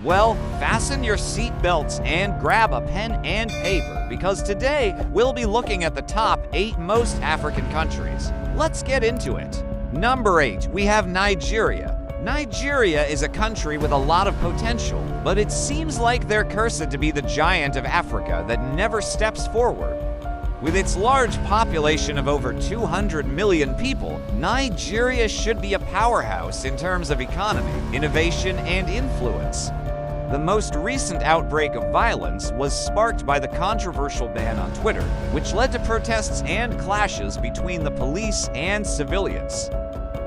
Well, fasten your seat belts and grab a pen and paper because today we'll be looking at the top 8 most African countries. Let's get into it. Number 8, we have Nigeria. Nigeria is a country with a lot of potential, but it seems like they're cursed to be the giant of Africa that never steps forward. With its large population of over 200 million people, Nigeria should be a powerhouse in terms of economy, innovation, and influence. The most recent outbreak of violence was sparked by the controversial ban on Twitter, which led to protests and clashes between the police and civilians.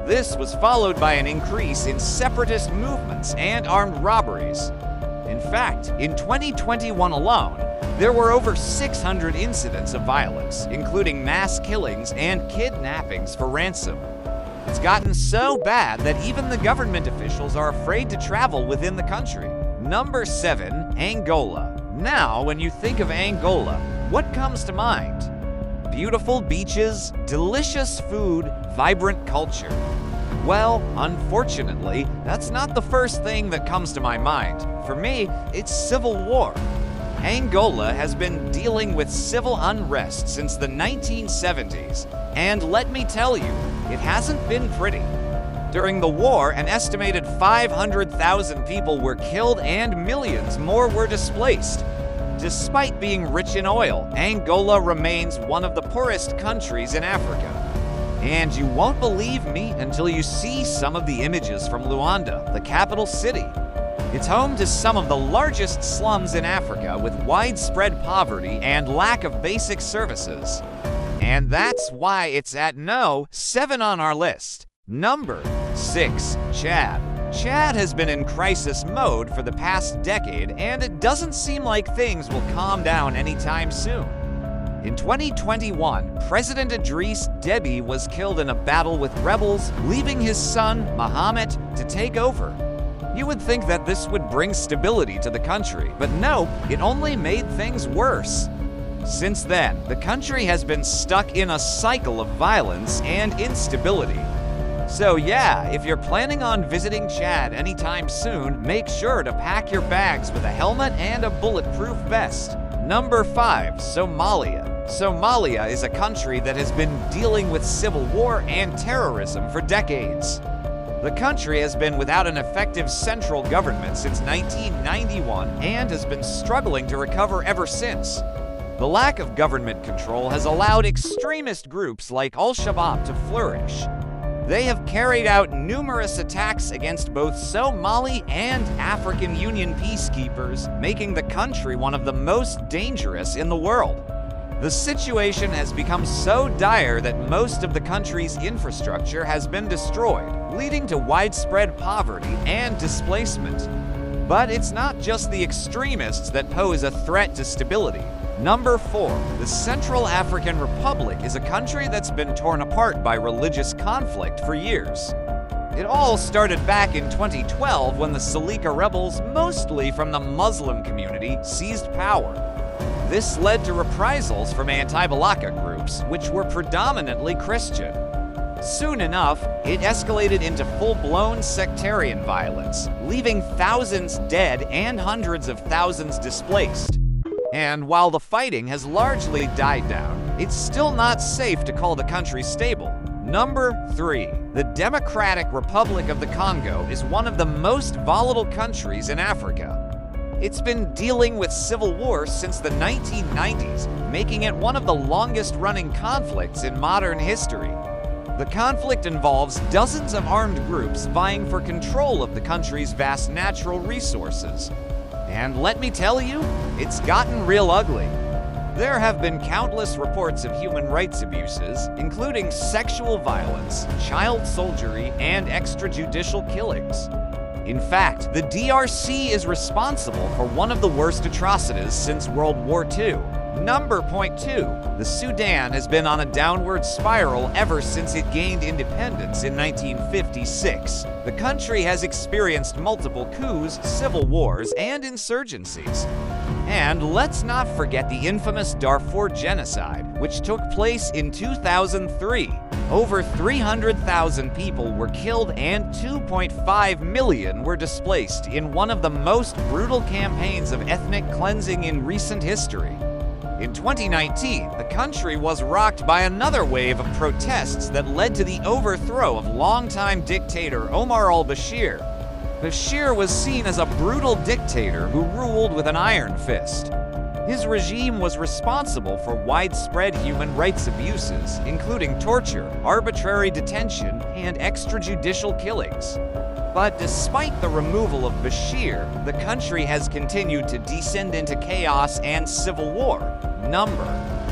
This was followed by an increase in separatist movements and armed robberies. In fact, in 2021 alone, there were over 600 incidents of violence, including mass killings and kidnappings for ransom. It's gotten so bad that even the government officials are afraid to travel within the country. Number 7, Angola. Now, when you think of Angola, what comes to mind? Beautiful beaches, delicious food, vibrant culture. Well, unfortunately, that's not the first thing that comes to my mind. For me, it's civil war. Angola has been dealing with civil unrest since the 1970s, and let me tell you, it hasn't been pretty. During the war, an estimated 500,000 people were killed and millions more were displaced. Despite being rich in oil, Angola remains one of the poorest countries in Africa. And you won't believe me until you see some of the images from Luanda, the capital city. It's home to some of the largest slums in Africa with widespread poverty and lack of basic services. And that's why it's at No. 7 on our list. Number 6, Chad. Chad has been in crisis mode for the past decade, and it doesn't seem like things will calm down anytime soon. In 2021, President Idriss Déby was killed in a battle with rebels, leaving his son, Mohamed, to take over. You would think that this would bring stability to the country, but no, it only made things worse. Since then, the country has been stuck in a cycle of violence and instability. So yeah, if you're planning on visiting Chad anytime soon, make sure to pack your bags with a helmet and a bulletproof vest. Number 5, Somalia. Somalia is a country that has been dealing with civil war and terrorism for decades. The country has been without an effective central government since 1991 and has been struggling to recover ever since. The lack of government control has allowed extremist groups like Al-Shabaab to flourish. They have carried out numerous attacks against both Somali and African Union peacekeepers, making the country one of the most dangerous in the world. The situation has become so dire that most of the country's infrastructure has been destroyed, leading to widespread poverty and displacement. But it's not just the extremists that pose a threat to stability. Number 4, the Central African Republic is a country that's been torn apart by religious conflict for years. It all started back in 2012 when the Seleka rebels, mostly from the Muslim community, seized power. This led to reprisals from anti-Balaka groups, which were predominantly Christian. Soon enough, it escalated into full-blown sectarian violence, leaving thousands dead and hundreds of thousands displaced. And while the fighting has largely died down, it's still not safe to call the country stable. Number 3, the Democratic Republic of the Congo is one of the most volatile countries in Africa. It's been dealing with civil war since the 1990s, making it one of the longest-running conflicts in modern history. The conflict involves dozens of armed groups vying for control of the country's vast natural resources. And let me tell you, it's gotten real ugly. There have been countless reports of human rights abuses, including sexual violence, child soldiery, and extrajudicial killings. In fact, the DRC is responsible for one of the worst atrocities since World War II. Number 2, the Sudan has been on a downward spiral ever since it gained independence in 1956. The country has experienced multiple coups, civil wars, and insurgencies. And let's not forget the infamous Darfur genocide, which took place in 2003. Over 300,000 people were killed and 2.5 million were displaced in one of the most brutal campaigns of ethnic cleansing in recent history. In 2019, the country was rocked by another wave of protests that led to the overthrow of longtime dictator Omar al-Bashir. Bashir was seen as a brutal dictator who ruled with an iron fist. His regime was responsible for widespread human rights abuses, including torture, arbitrary detention, and extrajudicial killings. But despite the removal of Bashir, the country has continued to descend into chaos and civil war. Number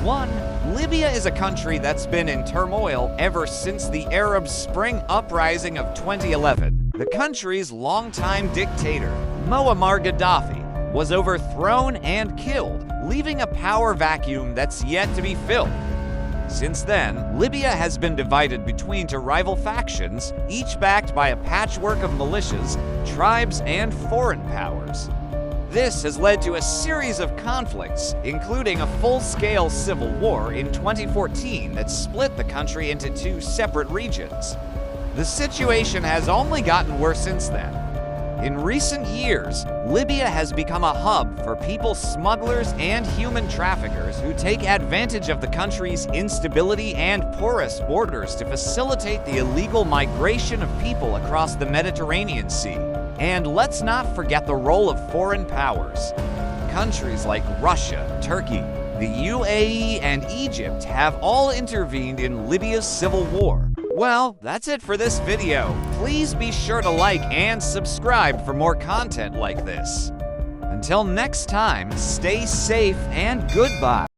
1. Libya is a country that's been in turmoil ever since the Arab Spring uprising of 2011. The country's longtime dictator, Muammar Gaddafi, was overthrown and killed, leaving a power vacuum that's yet to be filled. Since then, Libya has been divided between two rival factions, each backed by a patchwork of militias, tribes, and foreign powers. This has led to a series of conflicts, including a full-scale civil war in 2014 that split the country into two separate regions. The situation has only gotten worse since then. In recent years, Libya has become a hub for people smugglers and human traffickers who take advantage of the country's instability and porous borders to facilitate the illegal migration of people across the Mediterranean Sea. And let's not forget the role of foreign powers. Countries like Russia, Turkey, the UAE, and Egypt have all intervened in Libya's civil war. Well, that's it for this video. Please be sure to like and subscribe for more content like this. Until next time, stay safe and goodbye.